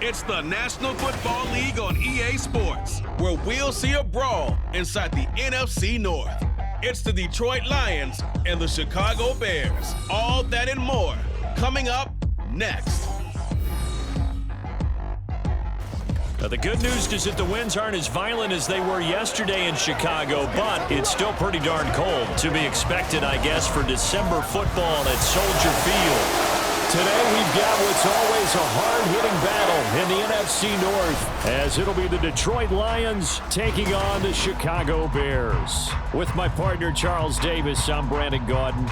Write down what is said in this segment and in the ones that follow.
It's the National Football League on EA Sports, where we'll see a brawl inside the NFC North. It's the Detroit Lions and the Chicago Bears. All that and more coming up next. Now, the good news is that the winds aren't as violent as they were yesterday in Chicago, but it's still pretty darn cold. To be expected, I guess, for December football at Soldier Field. Today we've got what's always a hard-hitting battle in the NFC North, as it'll be the Detroit Lions taking on the Chicago Bears. With my partner Charles Davis, I'm Brandon Gaudin.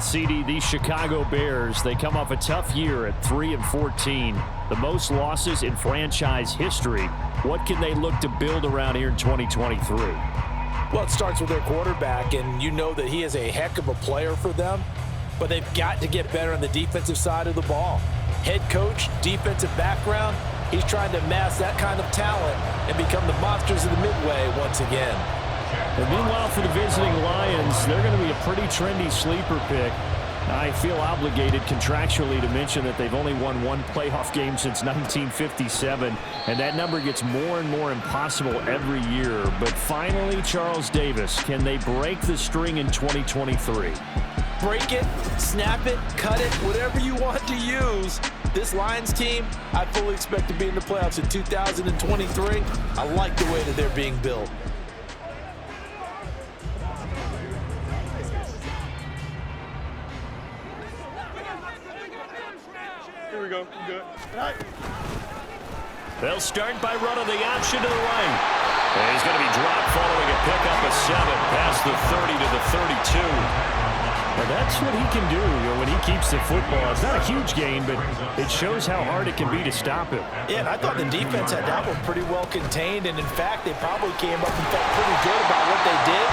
CD, these Chicago Bears, they come off a tough year at 3-14, the most losses in franchise history. What can they look to build around here in 2023? Well, it starts with their quarterback, and you know that he is a heck of a player for them. But they've got to get better on the defensive side of the ball. Head coach, defensive background, he's trying to amass that kind of talent and become the monsters of the Midway once again. And meanwhile, for the visiting Lions, they're going to be a pretty trendy sleeper pick. I feel obligated contractually to mention that they've only won one playoff game since 1957, and that number gets more and more impossible every year. But finally, Charles Davis, can they break the string in 2023? Break it, snap it, cut it, whatever you want to use. This Lions team, I fully expect to be in the playoffs in 2023. I like the way that they're being built. Here we go. Good. All right. They'll start by running the option to the right. And he's going to be dropped following a pickup of 7 past the 30 to the 32. Well, that's what he can do when he keeps the football. It's not a huge gain, but it shows how hard it can be to stop him. Yeah, and I thought the defense had that one pretty well contained, and in fact, they probably came up and felt pretty good about what they did.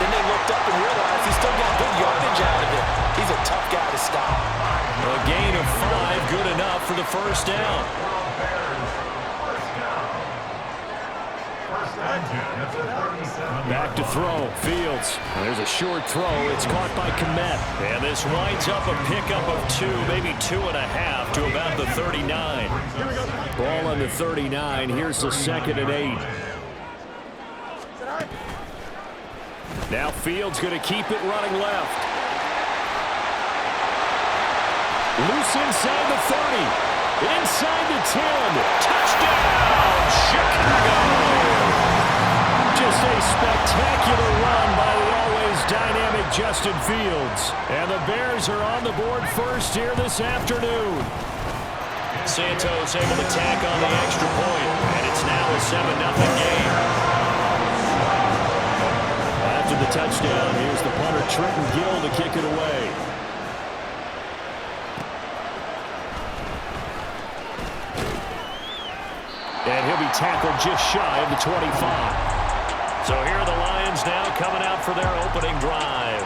Then they looked up and realized he still got good yardage out of it. He's a tough guy to stop. A gain of 5, good enough for the first down. Back to throw, Fields. There's a short throw. It's caught by Kmet. And this winds up a pickup of 2, maybe 2.5 to about the 39. Ball on the 39. Here's the 2nd and 8. Now Fields going to keep it running left. Loose inside the 30. Inside the 10. Touchdown, Chicago! Just a spectacular run by the always dynamic Justin Fields. And the Bears are on the board first here this afternoon. Santos able to tack on the extra point, and it's now a 7-0 game. After the touchdown, here's the punter Trenton Gill to kick it away. And he'll be tackled just shy of the 25. So here are the Lions now coming out for their opening drive.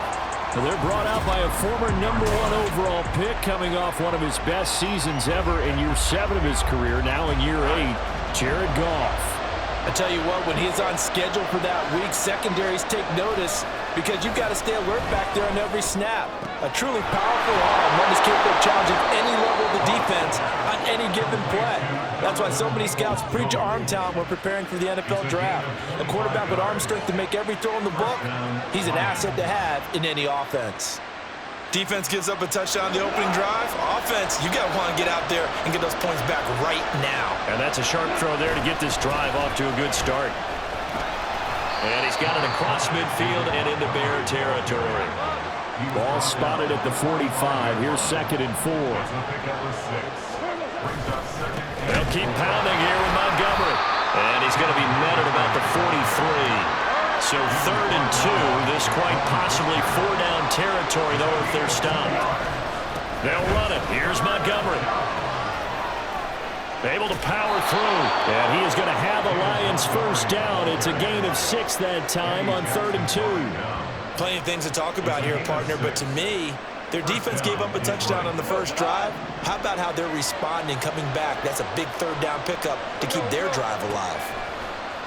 Well, they're brought out by a former #1 overall pick coming off one of his best seasons ever in year 7 of his career, now in year 8, Jared Goff. I tell you what, when he's on schedule for that week, secondaries take notice because you've got to stay alert back there on every snap. A truly powerful arm, one is capable of challenging any level of the defense on any given play. That's why so many scouts preach arm talent when preparing for the NFL draft. A quarterback with arm strength to make every throw in the book, he's an asset to have in any offense. Defense gives up a touchdown on the opening drive. Offense, you got to want to get out there and get those points back right now. And that's a sharp throw there to get this drive off to a good start. And he's got it across midfield and into Bear territory. Ball spotted at the 45. Here's 2nd and 4. They'll keep pounding here with Montgomery. And he's going to be met at about the 43. So 3rd and 2. This quite possibly 4-down territory, though, if they're stopped. They'll run it. Here's Montgomery. Able to power through. And he is going to have a Lions first down. It's a gain of 6 that time on 3rd and 2. Plenty of things to talk about here, partner, but to me, their defense gave up a touchdown on the first drive. How about how they're responding, coming back? That's a big 3rd down pickup to keep their drive alive.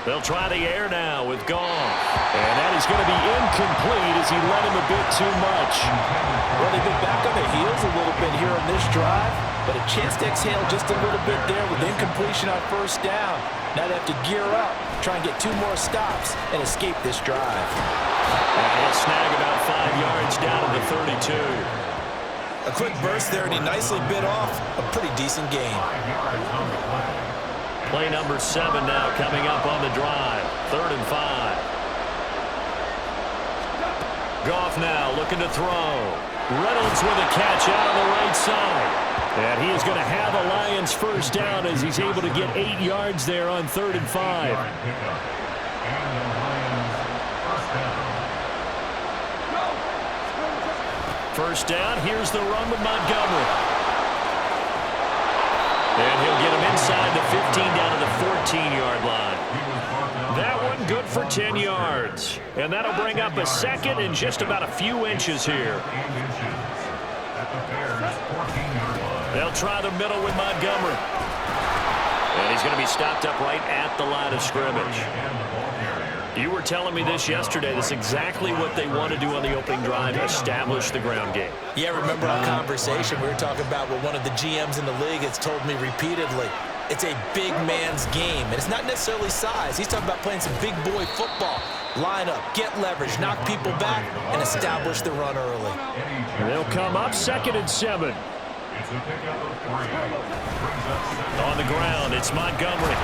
They'll try the air now with Goff. And that is going to be incomplete as he led him a bit too much. Well, they've been back on their heels a little bit here on this drive, but a chance to exhale just a little bit there with incompletion on first down. Now they have to gear up, try and get 2 more stops, and escape this drive. And he'll snag about 5 yards down to the 32. A quick burst there, and he nicely bit off a pretty decent gain. Play number 7 now coming up on the drive. 3rd and 5. Goff now looking to throw. Reynolds with a catch out on the right side. And he is going to have a Lions first down as he's able to get 8 yards there on 3rd and 5. First down, here's the run with Montgomery. And he'll get him inside the 15 down to the 14-yard line. That one good for 10 yards. And that'll bring up a second and just about a few inches here. They'll try the middle with Montgomery. And he's going to be stopped up right at the line of scrimmage. You were telling me this yesterday. That's exactly what they want to do on the opening drive, establish the ground game. Yeah, remember our conversation? We were talking about what one of the GMs in the league has told me repeatedly. It's a big man's game, and it's not necessarily size. He's talking about playing some big boy football. Line up, get leverage, knock people back, and establish the run early. They'll come up 2nd and 7. On the ground, it's Montgomery.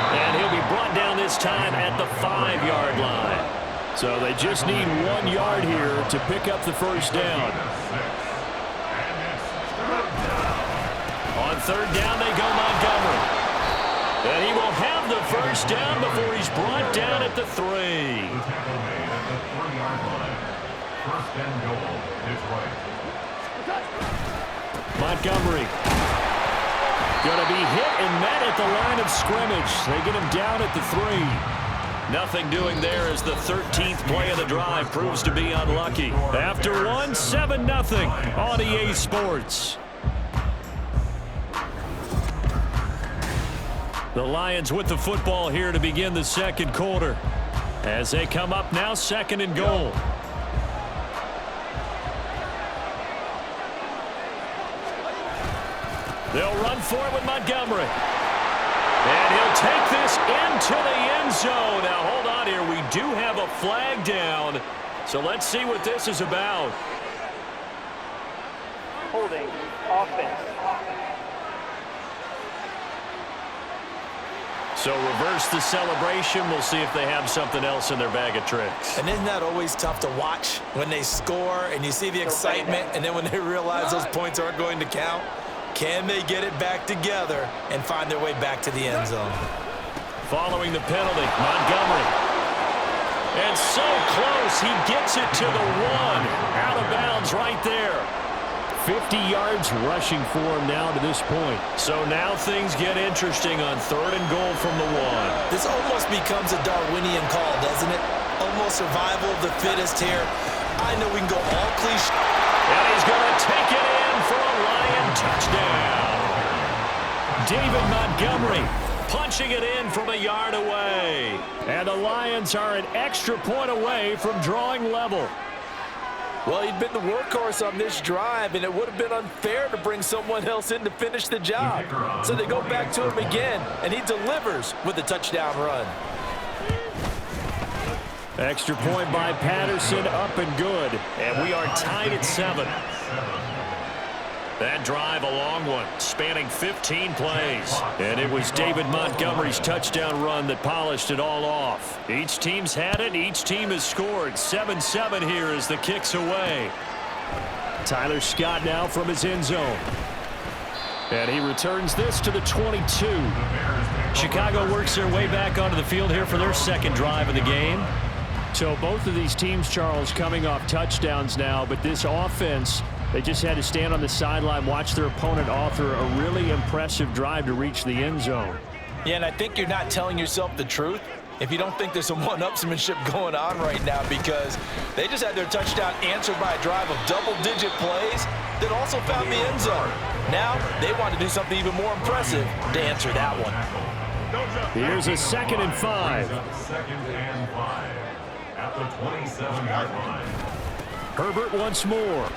And he'll be brought down this time at the 5-yard line. So they just need 1 yard here to pick up the first down. On 3rd down, they go Montgomery. And he will have the first down before he's brought down at the 3. Montgomery going to be hit and met at the line of scrimmage. They get him down at the 3. Nothing doing there as the 13th play of the drive proves to be unlucky. After 1, 7-0 on EA Sports. The Lions with the football here to begin the 2nd quarter. As they come up now, 2nd and goal. They'll run for it with Montgomery. And he'll take this into the end zone. Now, hold on here. We do have a flag down. So let's see what this is about. Holding offense. So reverse the celebration. We'll see if they have something else in their bag of tricks. And isn't that always tough to watch when they score and you see the excitement, and then when they realize those points aren't going to count? Can they get it back together and find their way back to the end zone? Following the penalty, Montgomery. And so close, he gets it to the 1. Out of bounds right there. 50 yards rushing for him now to this point. So now things get interesting on 3rd and goal from the 1. This almost becomes a Darwinian call, doesn't it? Almost survival of the fittest here. I know we can go all cliche. And he's going to take it in for a Lion touchdown. David Montgomery punching it in from a yard away. And the Lions are an extra point away from drawing level. Well, he'd been the workhorse on this drive, and it would have been unfair to bring someone else in to finish the job. So they go back to him again, and he delivers with a touchdown run. Extra point by Patterson, up and good. And we are tied at 7. That drive, a long one, spanning 15 plays. And it was David Montgomery's touchdown run that polished it all off. Each team's had it. Each team has scored. 7-7 here as the kick's away. Tyler Scott now from his end zone. And he returns this to the 22. Chicago works their way back onto the field here for their 2nd drive of the game. So both of these teams, Charles, coming off touchdowns now, but this offense, they just had to stand on the sideline, watch their opponent author a really impressive drive to reach the end zone. Yeah, and I think you're not telling yourself the truth if you don't think there's some one-upsmanship going on right now, because they just had their touchdown answered by a drive of double-digit plays that also found the end zone. Now they want to do something even more impressive to answer that one. Here's a 2nd and 5. Second and 5 at the 27-yard line. Herbert once more.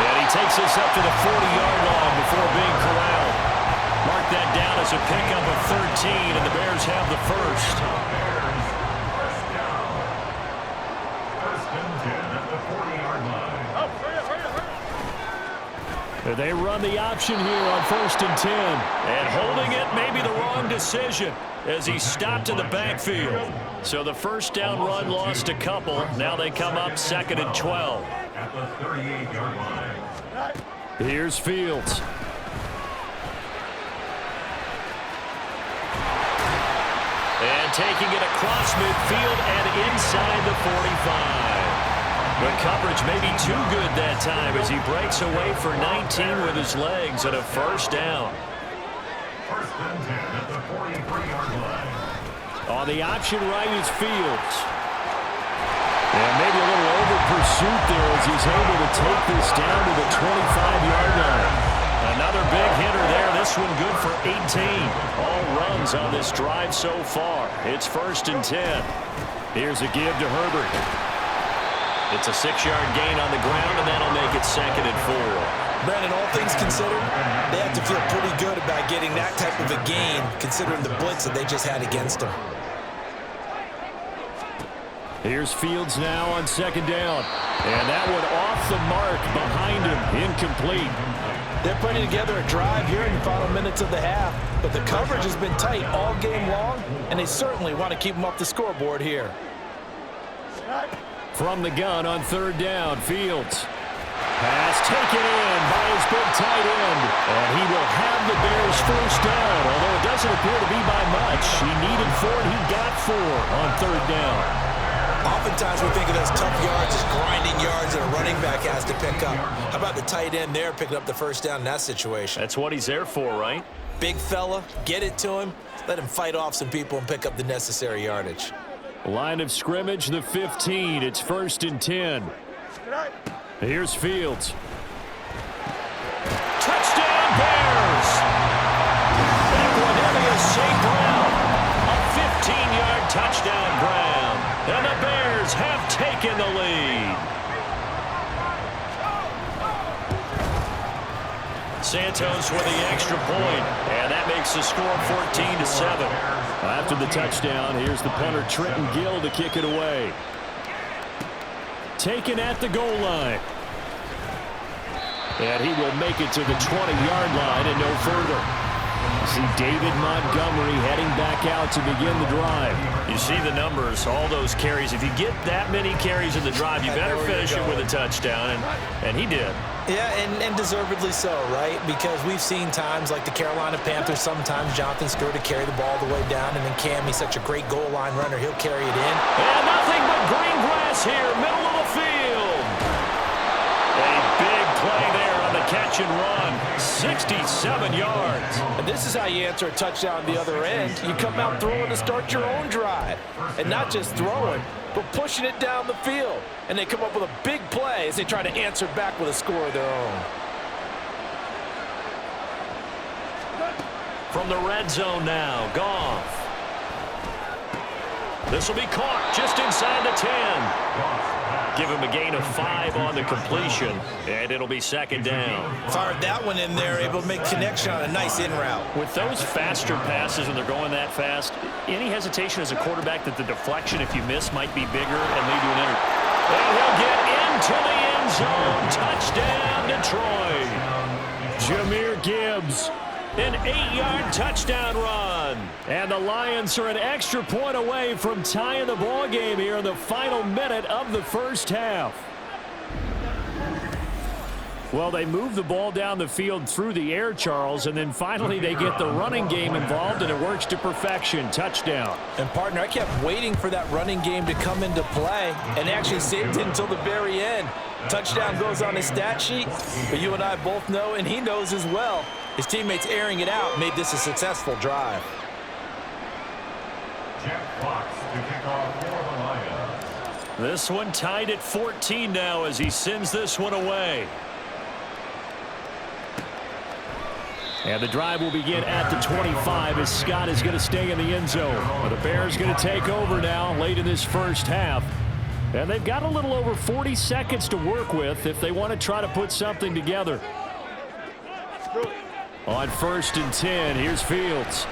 And he takes us up to the 40-yard line before being corralled. Mark that down as a pickup of 13, and the Bears have the first. Bears, first down. First and 10 at the 40-yard line. They run the option here on 1st and 10. And holding it may be the wrong decision as he stopped in the backfield. So the first down run lost a couple. Now they come up 2nd and 12. At the 38-yard line. Here's Fields. And taking it across midfield and inside the 45. The coverage may be too good that time as he breaks away for 19 with his legs and a first down. First and 10 at the 43-yard line. On the option right is Fields. And maybe a little over pursuit there as he's able to take this down to the 25-yard line. Another big hitter there. This one good for 18. All runs on this drive so far. It's 1st and 10. Here's a give to Herbert. It's a 6-yard gain on the ground, and that'll make it 2nd and 4. Brandon, all things considered, they have to feel pretty good about getting that type of a gain, considering the blitz that they just had against them. Here's Fields now on 2nd down. And that one off the mark behind him, incomplete. They're putting together a drive here in the final minutes of the half, but the coverage has been tight all game long, and they certainly want to keep them off the scoreboard here. From the gun on 3rd down, Fields. Pass taken in by his big tight end. And he will have the Bears first down, although it doesn't appear to be by much. He needed 4, and he got 4 on 3rd down. Oftentimes we think of those tough yards as grinding yards that a running back has to pick up. How about the tight end there picking up the first down in that situation? That's what he's there for, right? Big fella, get it to him, let him fight off some people and pick up the necessary yardage. Line of scrimmage, the 15. It's 1st and 10. Here's Fields. Touchdown, Bears! That one into St. Brown. A 15-yard touchdown, Brown. And the Bears have taken the lead. Santos with the extra point, and that makes the score 14-7. After the touchdown, here's the punter Trenton Gill to kick it away. Taken at the goal line. And he will make it to the 20-yard line and no further. See David Montgomery heading back out to begin the drive. You see the numbers, all those carries. If you get that many carries in the drive, you better finish it with a touchdown, and he did. Yeah, and deservedly so, right? Because we've seen times like the Carolina Panthers, sometimes Jonathan Stewart to carry the ball all the way down, and then Cam, he's such a great goal line runner, he'll carry it in. And nothing but green grass here, middle of the field. A big play there on the catch and run, 67 yards. And this is how you answer a touchdown on the other end. You come out throwing to start your own drive. And not just throwing, but pushing it down the field. And they come up with a big play as they try to answer back with a score of their own. From the red zone now, Goff. This will be caught just inside the 10. Give him a gain of 5 on the completion, and it'll be 2nd down. Fired that one in there, able to make connection on a nice in route. With those faster passes when they're going that fast, any hesitation as a quarterback that the deflection, if you miss, might be bigger and lead to an inter. And he'll get into the end zone. Touchdown, Detroit. Jahmyr Gibbs. An 8-yard touchdown run. And the Lions are an extra point away from tying the ball game here in the final minute of the first half. Well, they move the ball down the field through the air, Charles, and then finally they get the running game involved, and it works to perfection. Touchdown. And, partner, I kept waiting for that running game to come into play and actually saved it until the very end. Touchdown goes on his stat sheet, but you and I both know, and he knows as well, his teammates airing it out made this a successful drive. Jack Fox to kick off for the Lions. This one tied at 14 now as he sends this one away. And the drive will begin at the 25 as Scott is going to stay in the end zone. The Bears going to take over now late in this first half. And they've got a little over 40 seconds to work with if they want to try to put something together. On 1st and 10, here's Fields.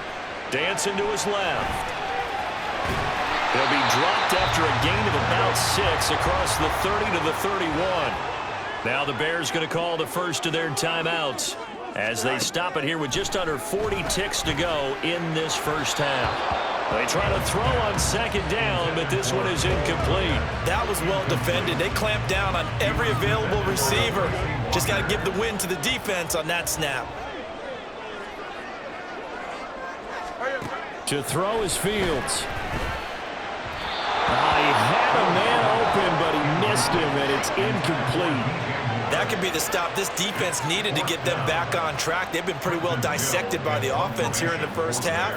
Dancing to his left. He'll be dropped after a gain of about 6 across the 30 to the 31. Now the Bears going to call the first of their timeouts as they stop it here with just under 40 ticks to go in this first half. They try to throw on 2nd down, but this one is incomplete. That was well defended. They clamped down on every available receiver. Just got to give the win to the defense on that snap. To throw is Fields. He had a man open, but he missed him, and it's incomplete. That could be the stop this defense needed to get them back on track. They've been pretty well dissected by the offense here in the first half.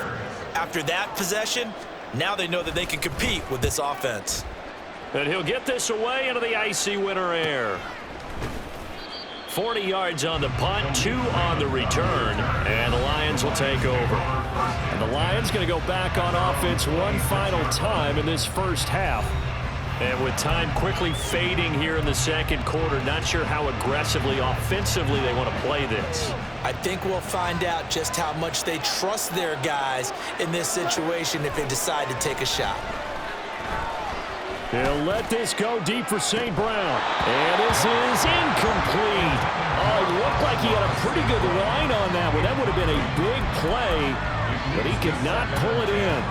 After that possession, now they know that they can compete with this offense. And he'll get this away into the icy winter air. 40 yards on the punt, 2 on the return, and the Lions will take over. And the Lions going to go back on offense one final time in this first half. And with time quickly fading here in the second quarter, not sure how aggressively, offensively they want to play this. I think we'll find out just how much they trust their guys in this situation if they decide to take a shot. He'll let this go deep for St. Brown. And this is incomplete. Oh, it looked like he had a pretty good line on that one. That would have been a big play, but he could not pull it in.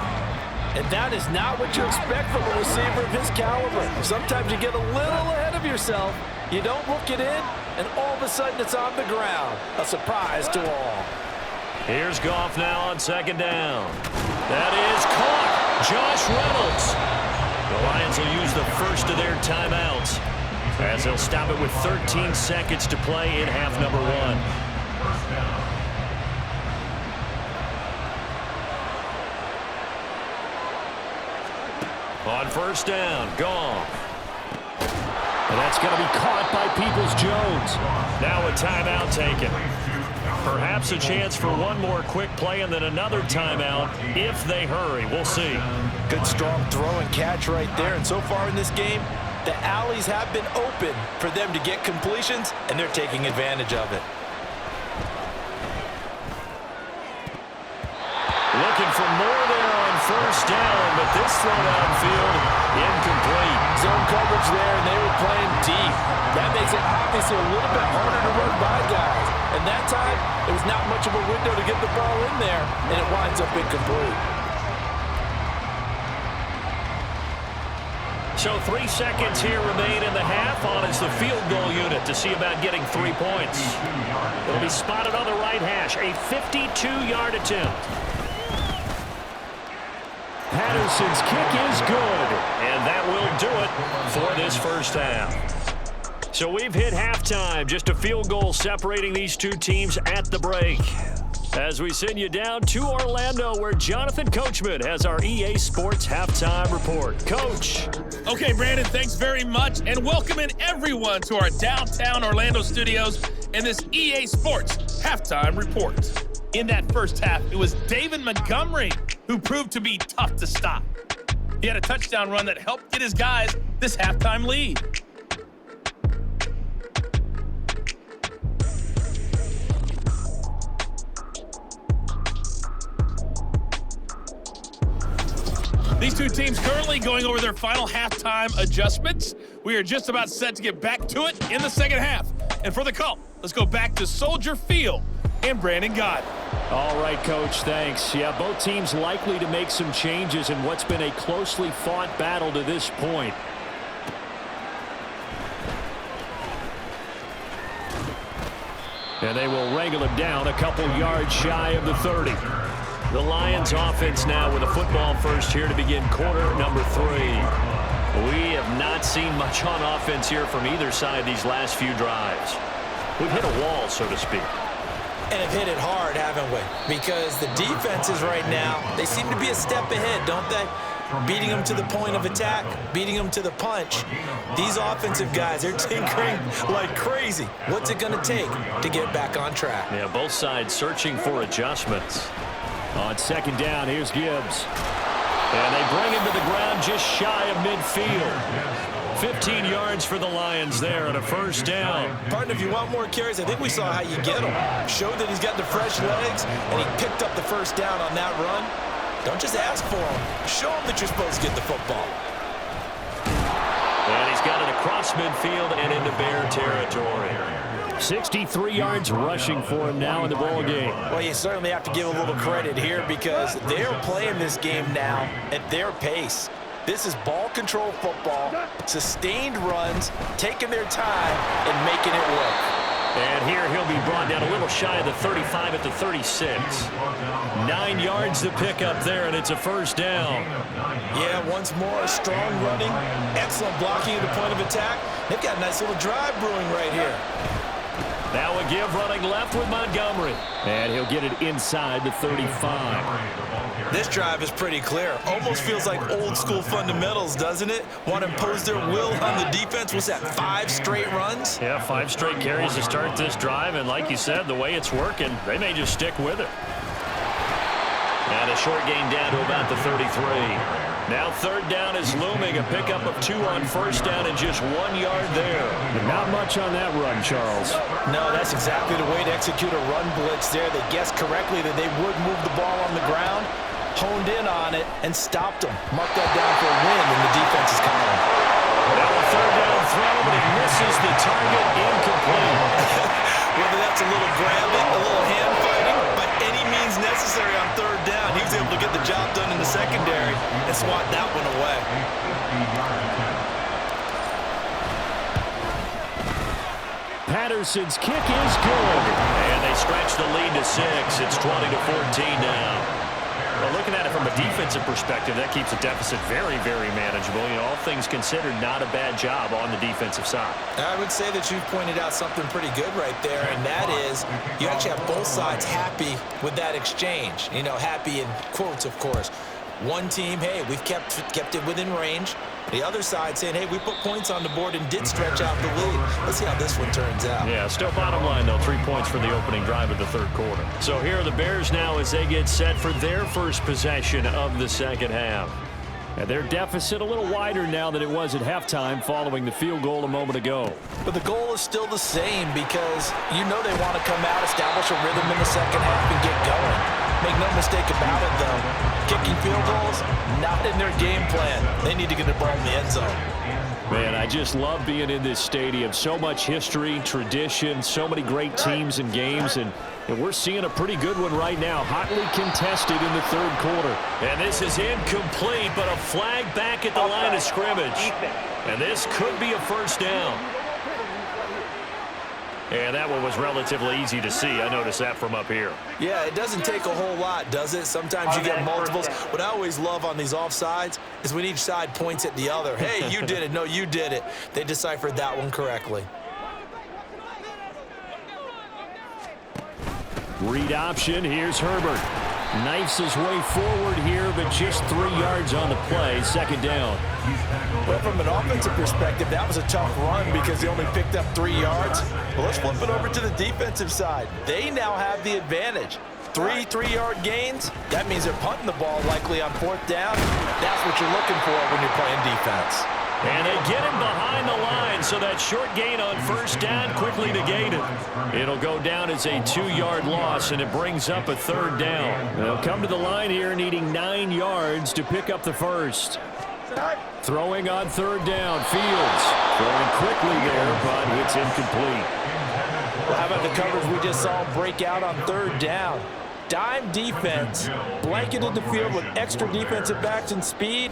And that is not what you expect from a receiver of his caliber. Sometimes you get a little ahead of yourself. You don't look it in, and all of a sudden it's on the ground. A surprise to all. Here's Goff now on 2nd down. That is caught. Josh Reynolds. The Lions will use the first of their timeouts as they'll stop it with 13 seconds to play in half number 1. On 1st down, Goff. And that's going to be caught by Peoples-Jones. Now a timeout taken. Perhaps a chance for one more quick play and then another timeout if they hurry. We'll see. Good strong throw and catch right there. And so far in this game, the alleys have been open for them to get completions, and they're taking advantage of it. Looking for more there on 1st down, but this throw downfield, incomplete. Zone coverage there, and they were playing deep. That makes it obviously a little bit harder to run by guys. And that time, it was not much of a window to get the ball in there, and it winds up incomplete. So 3 seconds here remain in the half. On is the field goal unit to see about getting 3 points. It'll be spotted on the right hash, a 52-yard attempt. Patterson's kick is good, and that will do it for this first half. So we've hit halftime, just a field goal separating these two teams at the break. As we send you down to Orlando, where Jonathan Coachman has our EA Sports Halftime Report. Coach. Okay, Brandon, thanks very much, and welcome in everyone to our downtown Orlando studios in this EA Sports Halftime Report. In that first half, it was David Montgomery who proved to be tough to stop. He had a touchdown run that helped get his guys this halftime lead. These two teams currently going over their final halftime adjustments. We are just about set to get back to it in the second half. And for the call, let's go back to Soldier Field and Brandon Gott. All right, Coach, thanks. Yeah, both teams likely to make some changes in what's been a closely fought battle to this point. And they will wrangle him down a couple yards shy of the 30. The Lions offense now with a football first here to begin quarter number 3. We have not seen much on offense here from either side these last few drives. We've hit a wall, so to speak. And have hit it hard, haven't we? Because the defenses right now, they seem to be a step ahead, don't they? beating them to the point of attack, beating them to the punch. These offensive guys, they're tinkering like crazy. What's it going to take to get back on track? Yeah, both sides searching for adjustments. On second down, here's Gibbs. And they bring him to the ground just shy of midfield. 15 yards for the Lions there and a first down. Partner, if you want more carries, I think we saw how you get him. Showed that he's got the fresh legs, and he picked up the first down on that run. Don't just ask for him. Show him that you're supposed to get the football. And he's got it across midfield and into Bear territory. 63 yards rushing for him now in the ball game. Well, you certainly have to give a little credit here because they're playing this game now at their pace. This is ball control football, sustained runs, taking their time and making it work. And here he'll be brought down a little shy of the 35 at the 36. 9 yards to pick up there, and it's a first down. Yeah, once more, strong running, excellent blocking at the point of attack. They've got a nice little drive brewing right here. Now a give running left with Montgomery. And he'll get it inside the 35. This drive is pretty clear. Almost feels like old school fundamentals, doesn't it? Want to impose their will on the defense. What's that, 5 straight runs? Yeah, 5 straight carries to start this drive. And like you said, the way it's working, they may just stick with it. And a short gain down to about the 33. Now third down is looming. A pickup of 2 on first down and just 1 yard there. But not much on that run, Charles. No, that's exactly the way to execute a run blitz there. They guessed correctly that they would move the ball on the ground, honed in on it, and stopped them. Mark that down for a win, and the defense is coming. Now a third down throw, but he misses the target, incomplete. Whether that's a little grabbing, a little hand fighting, by any means necessary on third down, he was able to get the job done in the secondary and swat that one away. Patterson's kick is good. And they stretch the lead to 6. It's 20-14 now. Well, looking at it from a defensive perspective, that keeps the deficit very, very manageable. You know, all things considered, not a bad job on the defensive side. I would say that you've pointed out something pretty good right there, and that is you actually have both sides happy with that exchange. You know, happy in quotes, of course. One team, hey, we've kept it within range. The other side saying, hey, we put points on the board and did stretch out the lead. Let's see how this one turns out. Yeah, still bottom line, though, 3 points for the opening drive of the third quarter. So here are the Bears now as they get set for their first possession of the second half. And their deficit a little wider now than it was at halftime following the field goal a moment ago. But the goal is still the same because you know they want to come out, establish a rhythm in the second half, and get going. Make no mistake about it, though. Kicking field goals, not in their game plan. They need to get the ball in the end zone. Man, I just love being in this stadium. So much history, tradition, so many great teams and games, and we're seeing a pretty good one right now. Hotly contested in the third quarter. And this is incomplete, but a flag back at the line of scrimmage. And this could be a first down. And that one was relatively easy to see. I noticed that from up here. Yeah, it doesn't take a whole lot, does it? Sometimes you get multiples. What I always love on these offsides is when each side points at the other. Hey, you did it. No, you did it. They deciphered that one correctly. Read option. Here's Herbert. Knifes his way forward here, but just 3 yards on the play. Second down. Well, from an offensive perspective, that was a tough run because they only picked up 3 yards. Well, let's flip it over to the defensive side. They now have the advantage. 3 3-yard gains. That means they're punting the ball likely on fourth down. That's what you're looking for when you're playing defense. And they get him behind the line, so that short gain on first down quickly negated. It'll go down as a 2-yard loss, and it brings up a third down. They'll come to the line here needing 9 yards to pick up the first. Throwing on third down, Fields. Throwing quickly there, but it's incomplete. Well, how about the coverage we just saw break out on third down? Dime defense, blanketed the field with extra defensive backs and speed,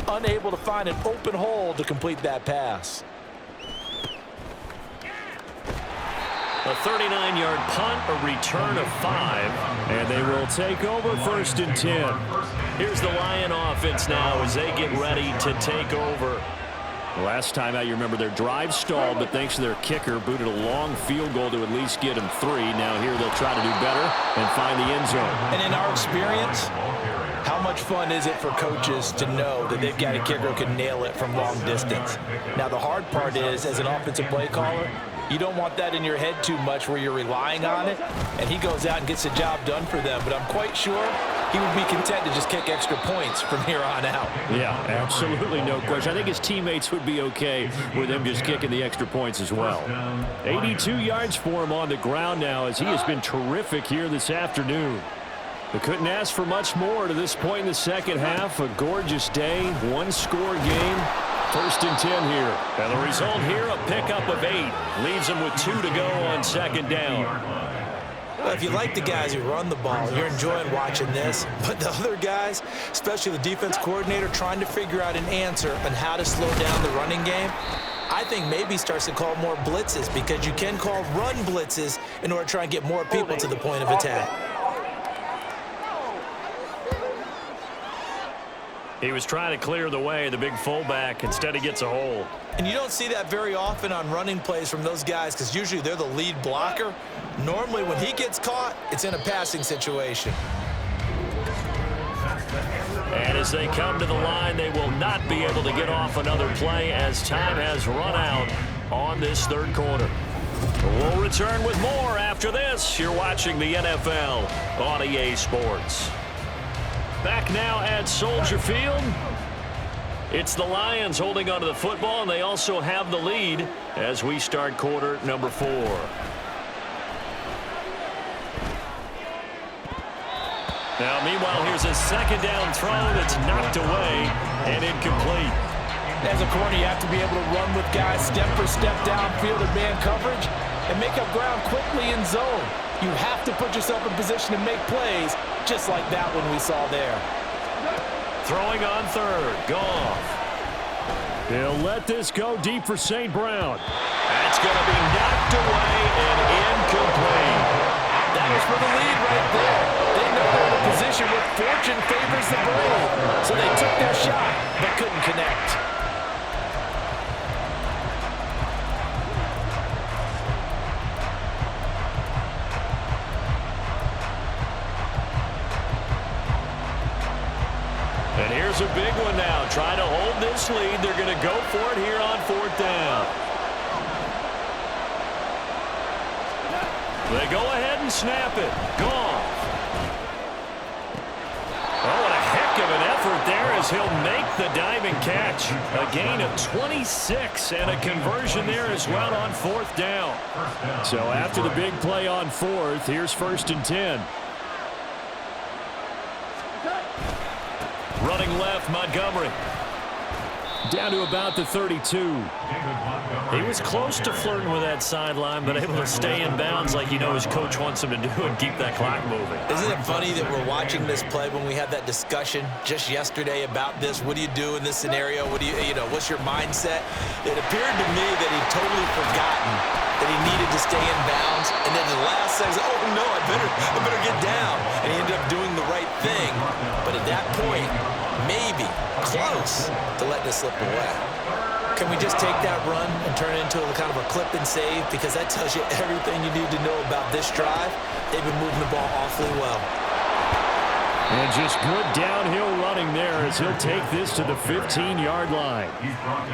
unable to find an open hole to complete that pass. A 39-yard punt, a return of 5, and they will take over first and 10. Here's the Lion offense now as they get ready to take over. Last time out, you remember their drive stalled, but thanks to their kicker, booted a long field goal to at least get them 3. Now here they'll try to do better and find the end zone. And in our experience, how much fun is it for coaches to know that they've got a kicker who can nail it from long distance? Now, the hard part is, as an offensive play caller, you don't want that in your head too much where you're relying on it, and he goes out and gets the job done for them. But I'm quite sure he would be content to just kick extra points from here on out. Yeah, absolutely no question. I think his teammates would be okay with him just kicking the extra points as well. 82 yards for him on the ground now as he has been terrific here this afternoon. They couldn't ask for much more to this point in the second half. A gorgeous day, one-score game. 1st and 10 here. And the result here, a pickup of 8. Leaves them with 2 to go on 2nd down. Well, if you like the guys who run the ball, you're enjoying watching this. But the other guys, especially the defense coordinator, trying to figure out an answer on how to slow down the running game, I think maybe starts to call more blitzes, because you can call run blitzes in order to try and get more people to the point of attack. He was trying to clear the way, the big fullback. Instead, he gets a hold. And you don't see that very often on running plays from those guys, because usually they're the lead blocker. Normally, when he gets caught, it's in a passing situation. And as they come to the line, they will not be able to get off another play as time has run out on this 3rd quarter. We'll return with more after this. You're watching the NFL on EA Sports. Back now at Soldier Field. It's the Lions holding onto the football, and they also have the lead as we start quarter number 4. Now, meanwhile, here's a 2nd down throw that's knocked away and incomplete. As a corner, you have to be able to run with guys step for step downfield in man coverage and make up ground quickly in zone. You have to put yourself in position to make plays, just like that one we saw there. Throwing on 3rd, Goff. He'll let this go deep for St. Brown. That's going to be knocked away and incomplete. That was for the lead right there. They know they're in a position where fortune favors the brave, so they took their shot but couldn't connect. And here's a big one now. Trying to hold this lead. They're going to go for it here on 4th down. They go ahead and snap it. Goff. Oh, what a heck of an effort there as he'll make the diving catch. A gain of 26 and a conversion there as well on 4th down. So after the big play on 4th, here's 1st and 10. Running left, Montgomery. Down to about the 32. He was close to flirting with that sideline, but able to stay in bounds like you know his coach wants him to do and keep that clock moving. Isn't it funny that we're watching this play when we had that discussion just yesterday about this? What do you do in this scenario? What do you know, what's your mindset? It appeared to me that he'd totally forgotten that he needed to stay in bounds, and then the last second, oh no, I better get down. And he ended up doing the right thing. But at that point, maybe close to letting it slip away. Can we just take that run and turn it into a kind of a clip and save? Because that tells you everything you need to know about this drive. They've been moving the ball awfully well. And just good downhill running there as he'll take this to the 15-yard line.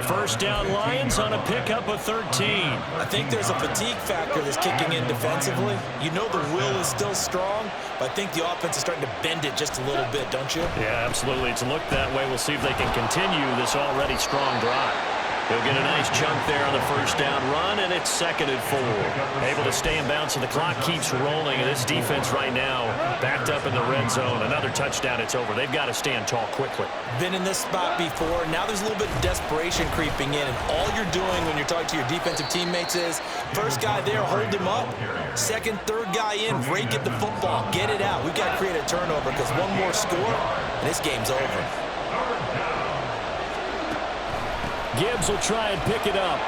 1st down Lions on a pickup of 13. I think there's a fatigue factor that's kicking in defensively. You know the will is still strong, but I think the offense is starting to bend it just a little bit, don't you? Yeah, absolutely. It's looked that way. We'll see if they can continue this already strong drive. He'll get a nice chunk there on the 1st down run, and it's 2nd and 4. Able to stay in bounds, so the clock keeps rolling. And this defense right now backed up in the red zone. Another touchdown, it's over. They've got to stand tall quickly. Been in this spot before. Now there's a little bit of desperation creeping in, and all you're doing when you're talking to your defensive teammates is, first guy there, hold him up. 2nd, 3rd guy in, break it the football. Get it out. We've got to create a turnover because one more score, and this game's over. Gibbs will try and pick it up.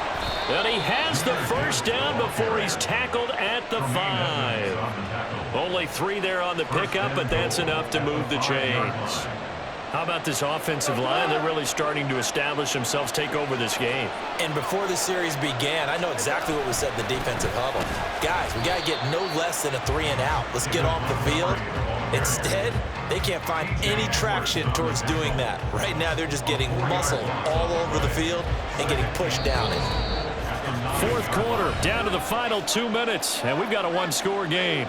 And he has the 1st down before he's tackled at the 5. Only 3 there on the pickup, but that's enough to move the chains. How about this offensive line? They're really starting to establish themselves, take over this game. And before the series began, I know exactly what we said in the defensive huddle. Guys, we got to get no less than a 3 and out. Let's get off the field Instead, they can't find any traction towards doing that. Right now, they're just getting muscled all over the field and getting pushed down it. Fourth quarter, down to the final 2 minutes, and we've got a one-score game.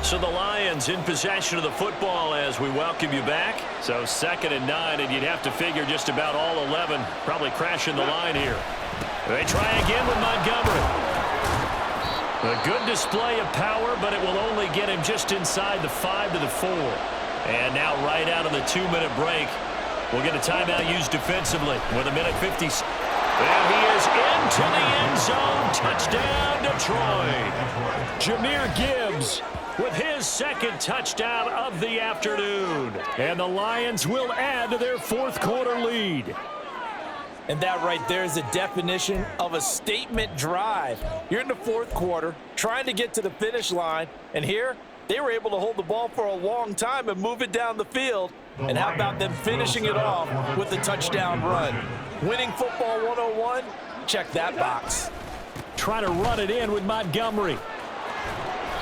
So the Lions in possession of the football as we welcome you back. So 2nd and 9, and you'd have to figure just about all 11 probably crashing the line here. They try again with Montgomery. A good display of power, but it will only get him just inside the 5 to the 4. And now right out of the 2-minute break, we'll get a timeout used defensively with 1:50. And he is into the end zone. Touchdown, Detroit. Jahmyr Gibbs with his 2nd touchdown of the afternoon. And the Lions will add to their fourth quarter lead. And that right there is the definition of a statement drive. You're in the fourth quarter, trying to get to the finish line, and here they were able to hold the ball for a long time and move it down the field. And how about them finishing it off with a touchdown run? Winning football 101, check that box. Try to run it in with Montgomery.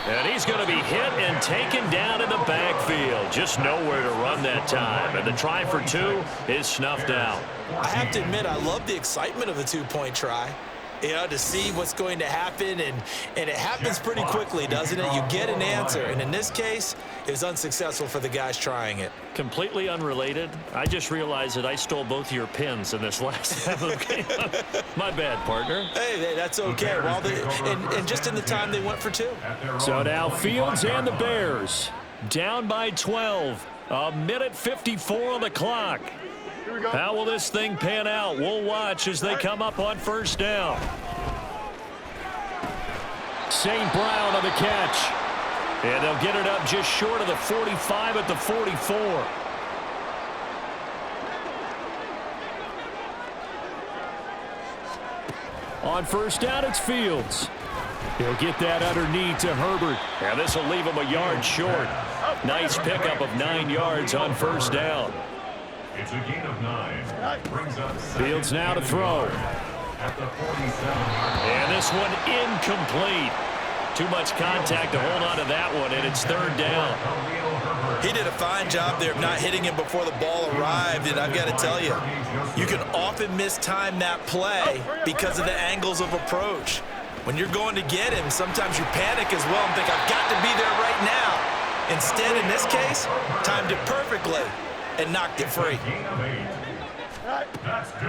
And he's going to be hit and taken down in the backfield. Just nowhere to run that time. And the try for 2 is snuffed out. I have to admit, I love the excitement of a 2-point try. You know, to see what's going to happen, and it happens pretty quickly, doesn't it? You get an answer, and in this case, it was unsuccessful for the guys trying it. Completely unrelated. I just realized that I stole both of your pins in this last half of the game. My bad, partner. Hey, that's okay. Well, and just in the time they went for 2. So now Fields and the Bears down by 12. 1:54 on the clock. How will this thing pan out? We'll watch as they come up on first down. St. Brown on the catch. And they'll get it up just short of the 45 at the 44. On first down, it's Fields. He'll get that underneath to Herbert. And this will leave him a yard short. Nice pickup of 9 yards on first down. It's a gain of 9. Brings up Fields now to throw. At the 47-yard. And this one incomplete. Too much contact to hold on to that one, and it's 3rd down. He did a fine job there of not hitting him before the ball arrived, and I've got to tell you, you can often mistime that play because of the angles of approach. When you're going to get him, sometimes you panic as well and think, I've got to be there right now. Instead, in this case, timed it perfectly and knocked it free.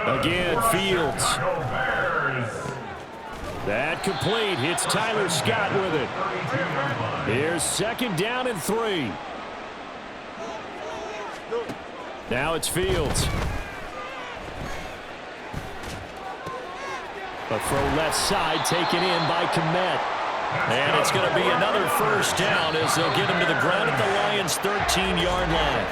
Again, Fields. That complete. It's Tyler Scott with it. Here's 2nd down and 3. Now it's Fields. A throw left side taken in by Kmet. And it's going to be another first down as they'll get him to the ground at the Lions' 13-yard line.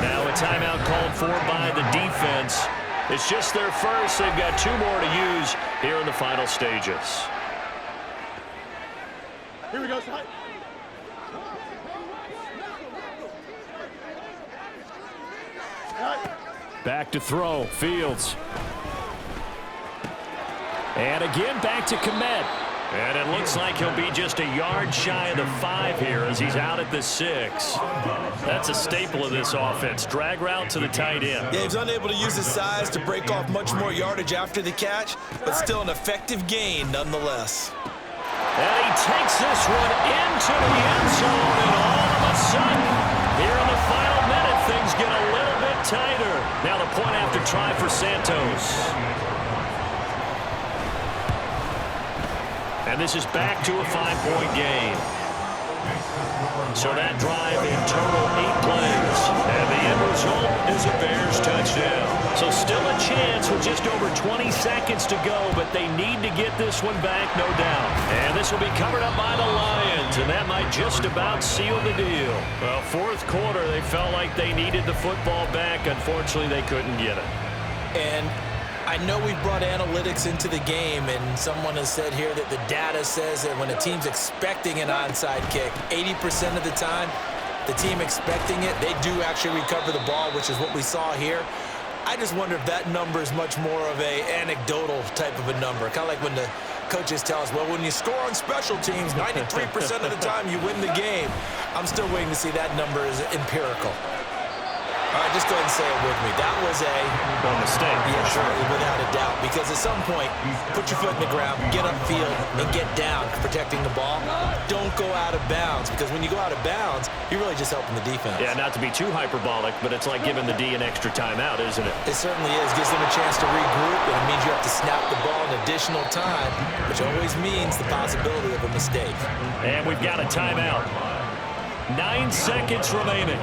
Now a timeout called for by the defense. It's just their first. They've got 2 more to use here in the final stages. Here we go, son. Back to throw. Fields. And again back to Kmet. And it looks like he'll be just a yard shy of the 5 here as he's out at the 6. That's a staple of this offense. Drag route to the tight end. Yeah, he's unable to use his size to break off much more yardage after the catch, but still an effective gain nonetheless. And he takes this one into the end zone, and all of a sudden, here in the final minute, things get a little bit tighter. Now the point after try for Santos. And this is back to a 5-point game. So that drive in total 8 plays. And the end result is a Bears touchdown. So still a chance with just over 20 seconds to go, but they need to get this one back, no doubt. And this will be covered up by the Lions, and that might just about seal the deal. Well, fourth quarter, they felt like they needed the football back. Unfortunately, they couldn't get it. And I know we've brought analytics into the game, and someone has said here that the data says that when a team's expecting an onside kick, 80% of the time, the team expecting it, they do actually recover the ball, which is what we saw here. I just wonder if that number is much more of a anecdotal type of a number, kind of like when the coaches tell us, well, when you score on special teams, 93% of the time you win the game. I'm still waiting to see that number is empirical. All right, just go ahead and say it with me. That was a mistake. Yeah, sure, without a doubt. Because at some point, put your foot in the ground, get upfield, and get down protecting the ball. Don't go out of bounds, because when you go out of bounds, you're really just helping the defense. Yeah, not to be too hyperbolic, but it's like giving the D an extra timeout, isn't it? It certainly is. Gives them a chance to regroup, and it means you have to snap the ball an additional time, which always means the possibility of a mistake. And we've got a timeout. 9 seconds remaining.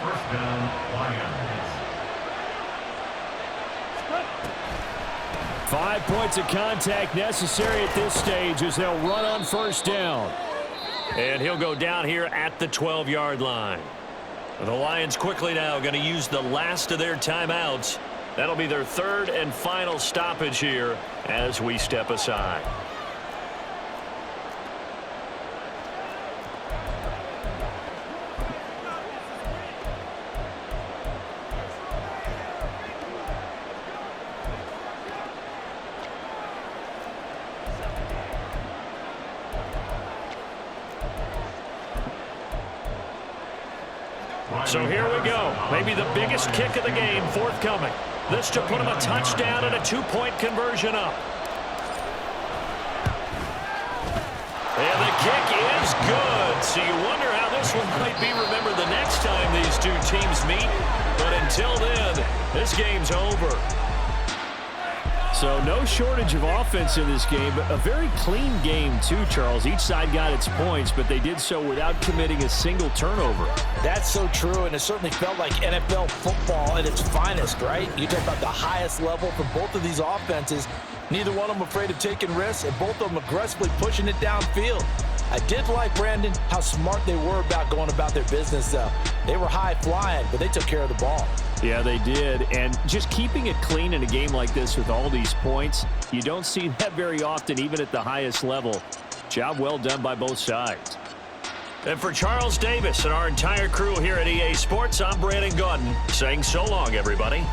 First down, Lions. 5 points of contact necessary at this stage as they'll run on first down. And he'll go down here at the 12-yard line. The Lions quickly now going to use the last of their timeouts. That'll be their third and final stoppage here as we step aside. So here we go. Maybe the biggest kick of the game forthcoming. This to put him a touchdown and a 2-point conversion up. And the kick is good. So you wonder how this one might be remembered the next time these two teams meet. But until then, this game's over. So no shortage of offense in this game, but a very clean game too, Charles. Each side got its points, but they did so without committing a single turnover. That's so true, and it certainly felt like NFL football at its finest, right? You talk about the highest level for both of these offenses. Neither one of them afraid of taking risks, and both of them aggressively pushing it downfield. I did like, Brandon, how smart they were about going about their business, though. They were high flying, but they took care of the ball. Yeah, they did. And just keeping it clean in a game like this with all these points, you don't see that very often, even at the highest level. Job well done by both sides. And for Charles Davis and our entire crew here at EA Sports, I'm Brandon Gaudin saying so long, everybody.